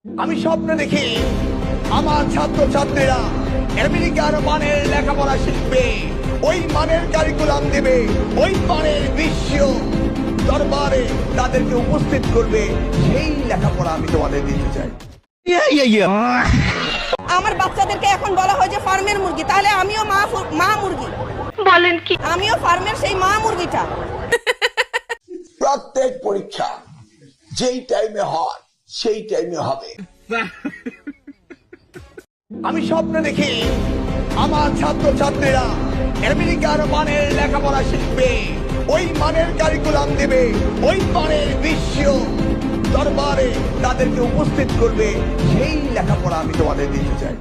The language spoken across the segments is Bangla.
আমি স্বপ্ন দেখি আমার ছাত্রছাত্রীরা আমেরিকার মানের লেখাপড়া শিখবে, ওই মানের কারিকুলাম দেবে, ওই মানের বিশ্ব দরবারে তাদেরকে উপস্থিত করবে। সেই লেখাপড়া আমি তোমাদের দিতে চাই। আমার বাচ্চাদেরকে এখন বলা হয় যে ফার্মের মুরগি, তাহলে আমিও মা মুরগি। বলেন কি? আমিও ফার্মের সেই মা মুরগিটা। প্রত্যেক পরীক্ষা যেই টাইমে হয় সেই টাইমে হবে। আমি স্বপ্ন দেখি আমার ছাত্রছাত্রীরা আমেরিকার মানের লেখাপড়া শিখবে, ওই মানের কারিকুলাম দেবে, ওই মানের বিশ্ব দরবারে তাদেরকে উপস্থিত করবে। সেই লেখাপড়া আমি তোমাদের দিতে চাই।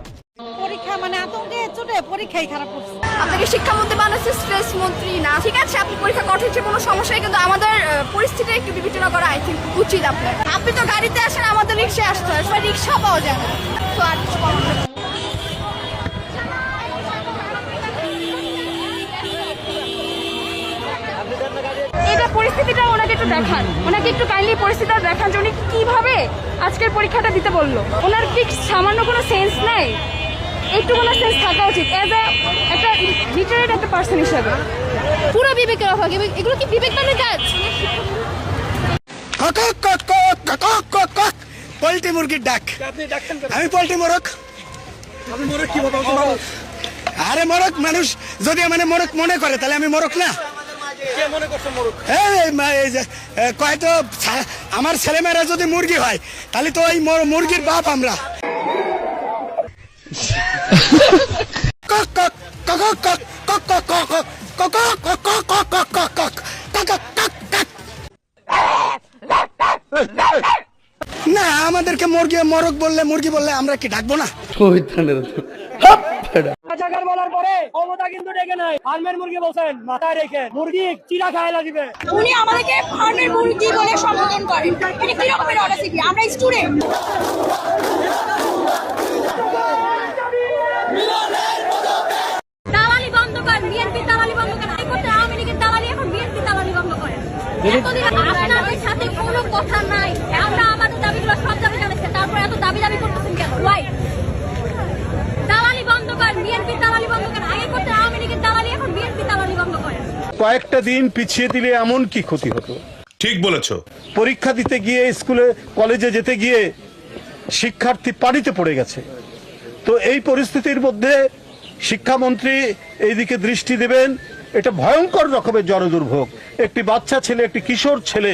পরীক্ষা মানে আতঙ্কে চোটে পরীক্ষাই খারাপ করছে। আপনাকে শিক্ষামন্ত্রী বানাচ্ছে স্ট্রেস মন্ত্রী না। ঠিক আছে, আপনি পরীক্ষা কঠিন কোনো সমস্যায়, কিন্তু আমাদের পরিস্থিতি একটু বিবেচনা করা আই থিঙ্ক উচিত আপনার। আপনি তো গাড়িতে আসেন, আমাদের রিক্সায় আসতে হয়, রিক্সা পাওয়া যায় না। তো আর কিছু করার নেই। এটা পরিস্থিতিটা ওনাকে একটু দেখান, ওনাকে একটু কাইন্ডলি পরিস্থিতিটা দেখান যে উনি কিভাবে আজকের পরীক্ষাটা দিতে বললো। ওনার কি সামান্য কোনো সেন্স নাই? একটু কোনো সেন্স থাকা উচিত এজ একটা লিটারেট একটা পার্সন হিসাবে। পুরো বিবেকের অভাব। এগুলো কি বিবেকবানের কাজ? পোল্ট্রি মুরগির ডাক। আমি পোল্ট্রি মোরগ। আরে মোরগ মানুষ যদি মানে মোরগ মনে করে তাহলে আমি মোরগ না। কয়তো আমার ছেলেমেয়েরা যদি মুরগি হয় তাহলে তো ওই মুরগির বাপ আমরা। না আমাদেরকে মোরগ বললে মুরগি বললে আমরা কি ডাকবো না? রাজাকার বলার পরে ক্ষমতা কিন্তু ডেকে নাই। ফার্মের মুরগি বলছেন, মাথায় রেখে মুরগি চিরা খায়লা দিবে। উনি আমাদেরকে ফার্মের মুরগি বলে সম্বোধন করেন। এটা কি রকমের অডাসিটি? আমরা স্টুডেন্ট। দালালি বন্ধ করেন, বিএনপি দালালি বন্ধ করেন। এই করতে আওয়ামী লীগের দালালি, এখন বিএনপি দালালি বন্ধ করেন। এতদিন আপনাদের সাথে কোনো কথা নাই। আমরা আমাদের দাবিগুলো সব দাবি জানাচ্ছি, তারপর এত দাবি করতেছেন কেন? ওয়াই? দালালি বন্ধ করেন, বিএনপি দালালি বন্ধ করেন। আগে করতে আওয়ামী লীগের দালালি, এখন বিএনপি দালালি বন্ধ করেন। কয়েকটা দিন পিছিয়ে দিলে এমন কি ক্ষতি হতো? ঠিক বলেছো। পরীক্ষা দিতে গিয়ে স্কুলে কলেজে যেতে গিয়ে শিক্ষার্থী পানিতে পড়ে গেছে। তো এই পরিস্থিতির মধ্যে শিক্ষামন্ত্রী এইদিকে দৃষ্টি দেবেন। এটা ভয়ঙ্কর রকমের জনদুর্ভোগ। একটি বাচ্চা ছেলে, একটি কিশোর ছেলে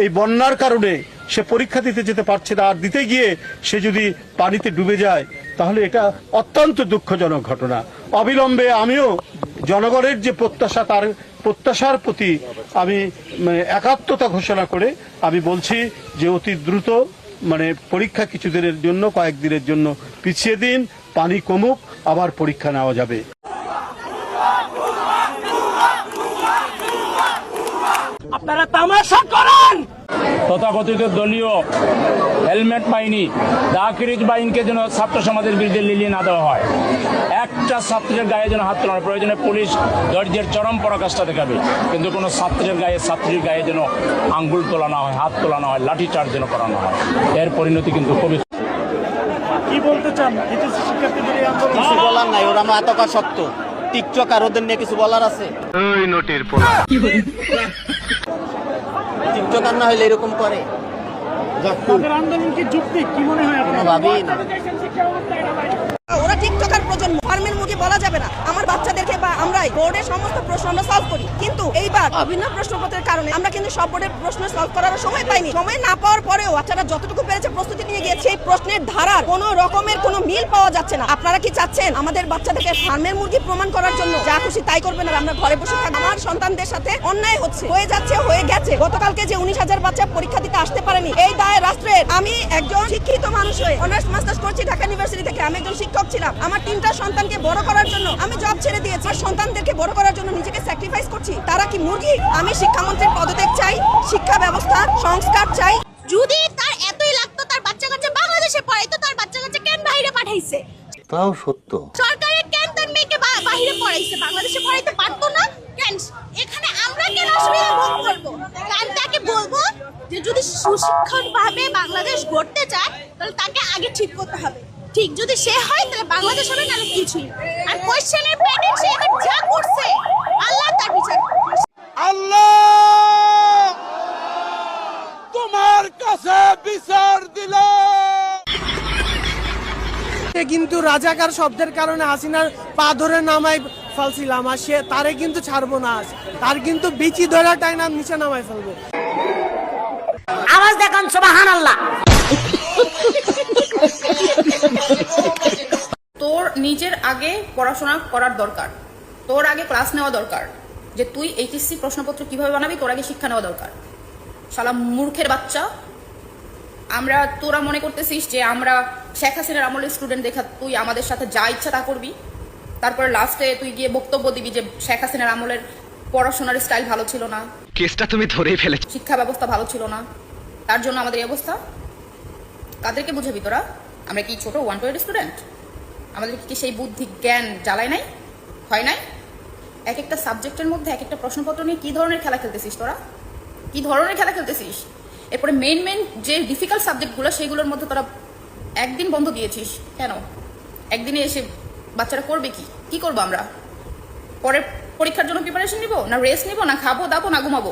এই বন্যার কারণে সে পরীক্ষা দিতে যেতে পারছে না, আর দিতে গিয়ে সে যদি পানিতে ডুবে যায় তাহলে এটা অত্যন্ত দুঃখজনক ঘটনা। অবিলম্বে আমিও জনগণের যে প্রত্যাশা, তার প্রত্যাশার প্রতি আমি একাত্মতা ঘোষণা করে আমি বলছি যে অতি দ্রুত পরীক্ষা কিছুদিনের জন্য, কয়েকদিনের জন্য পিছিয়ে দিন, পানি কমুক, আবার পরীক্ষা নেওয়া যাবে। আপনারা তামাশা করেন। তথাকথিত দলীয় হেলমেট বাহিনী, দাকিরিজ বাহিনীকে যেন ছাত্র সমাজের বিরুদ্ধে লিলিয়ে না দেওয়া হয়। একটা ছাত্রের গায়ে যেন হাত তোলানো, প্রয়োজনে পুলিশ ধৈর্যের চরম পরাকাষ্ঠা দেখাবে, কিন্তু কোনো ছাত্রের গায়ে, ছাত্রীর গায়ে যেন আঙ্গুল তোলা না হয়, হাত তোলা না হয়, লাঠি চার্জ যেন করানো হয়। এর পরিণতি কিন্তু খুবই। কি বলতে চান? শিক্ষার্থীদের এই আন্দোলন কিছু বলার নাই, ওরা মাতকা শক্ত টিকটক, আর ওদের নিয়ে কিছু বলার আছে? টিকটক আর না হইলে এরকম করে? তাদের আন্দোলন কি যুক্তি? কি মনে হয়? কোনোভাবেই না। ওরা টিকটকার প্রজন্ম। ফার্মের মুরগি বলা যাবে না। আমার বাচ্চাদেরকে বা আমরাই বোর্ডের সমস্ত প্রশ্ন আমরা সলভ করি, কিন্তু এইবার বিভিন্ন প্রশ্নপত্রের কারণে আমরা কিন্তু সব বোর্ডের প্রশ্ন সলভ করার সময় পাইনি। সময় না পাওয়ার পরেও বাচ্চারা যতটুকু পেরেছে প্রস্তুতি নিয়ে গিয়েছে, সেই প্রশ্নের ধারার কোনো রকমের কোনো মিল পাওয়া যাচ্ছে না। আপনারা কি চাচ্ছেন আমাদের বাচ্চাদেরকে ফার্মের মুরগি প্রমাণ করার জন্য যা খুশি তাই করবেন আর আমরা ঘরে বসে থাকবো? আমার সন্তানদের সাথে অন্যায় হচ্ছে, হয়ে যাচ্ছে, হয়ে গেছে। গতকালকে যে 19,000 বাচ্চা পরীক্ষা দিতে আসতে পারেনি, এই দায় রাষ্ট্রের। আমি একজন শিক্ষিত মানুষ হয়ে অনার্স মাস্টার্স করছি ঢাকা ইউনিভার্সিটি থেকে। আমি একজন শিক্ষক ছিলাম। আমার 3টা সন্তানকে বড় করার জন্য আমি জব ছেড়ে দিয়েছি, আর সন্তানদেরকে বড় করার জন্য নিজেকে স্যাক্রিফাইস করছি। তারা কি মুরগি? আমি শিক্ষামন্ত্রীর পদত্যাগ চাই, শিক্ষা ব্যবস্থা সংস্কার চাই। যদি তার এতই লাগতো তার বাচ্চা কাচ্চা বাংলাদেশে পড়াইতো, তার বাচ্চা কাচ্চা কেন বাইরে পাঠাইছে? তাও সত্য। সরকারের কেন তার মেয়েকে বাইরে পড়াইছে? বাংলাদেশে পড়াইতে পারতো না কেন? এখানে আমরা কেন অসুবিধা ভোগ করবো? আমি তাকে বলবো যে যদি সুশিক্ষিতভাবে বাংলাদেশ গড়তে চায় তাহলে তাকে আগে ঠিক করতে হবে। ঠিক যদি সে হয় তাহলে বাংলাদেশ হবে, নাহলে কিছুই। আর কোয়েশ্চেনের প্যাটার্ন সে এবার যা করছে আল্লাহ তার বিচার করবে। আল্লাহ তোমার কাছে বিচার দিল। কিন্তু রাজাকার শব্দের কারণে হাসিনার পা ধরে নামাই ফেলছিলাম, আর সে তারে কিন্তু ছাড়বো না, তার কিন্তু বিচি ধরে টাইনা নিচে নামাই ফেলবো। আওয়াজ দেখান সুবহানাল্লাহ। তোর নিজের আগে পড়াশোনা করার দরকার, তোর আগে ক্লাস নেওয়া দরকার, যে তুই এইচএসসি প্রশ্নপত্র কিভাবে বানাবি তোর আগে শিক্ষা নেওয়া দরকার। শালা মূর্খের বাচ্চা, তোরা মনে করতেছিস যে আমরা শেখ হাসিনার আমলের স্টুডেন্ট দেখা তুই আমাদের সাথে যা ইচ্ছা তা করবি, তারপরে লাস্টে তুই গিয়ে বক্তব্য দিবি যে শেখ হাসিনার আমলের পড়াশোনার স্টাইল ভালো ছিল না, কেসটা তুমি ধরেই ফেলেছো, শিক্ষা ব্যবস্থা ভালো ছিল না, তার জন্য আমাদের এই অবস্থা। কাদেরকে বুঝাবি তোরা? আমরা কি ছোট 120 স্টুডেন্ট? আমাদের কি সেই বুদ্ধি জ্ঞান জ্বালায় নাই, হয় নাই? এক একটা সাবজেক্টের মধ্যে এক একটা প্রশ্নপত্র নিয়ে কি ধরনের খেলা খেলতেছিস তোরা? কি ধরনের খেলা খেলতেছিস? এরপরে মেইন যে ডিফিকাল্ট সাবজেক্টগুলো সেগুলোর মধ্যে তোরা একদিন বন্ধ দিয়েছিস কেন? একদিনে এসে বাচ্চারা করবে কি করবো আমরা? পরে পরীক্ষার জন্য প্রিপারেশন নিব, না রেস্ট নিব, না খাবো দাবো, না ঘুমাবো?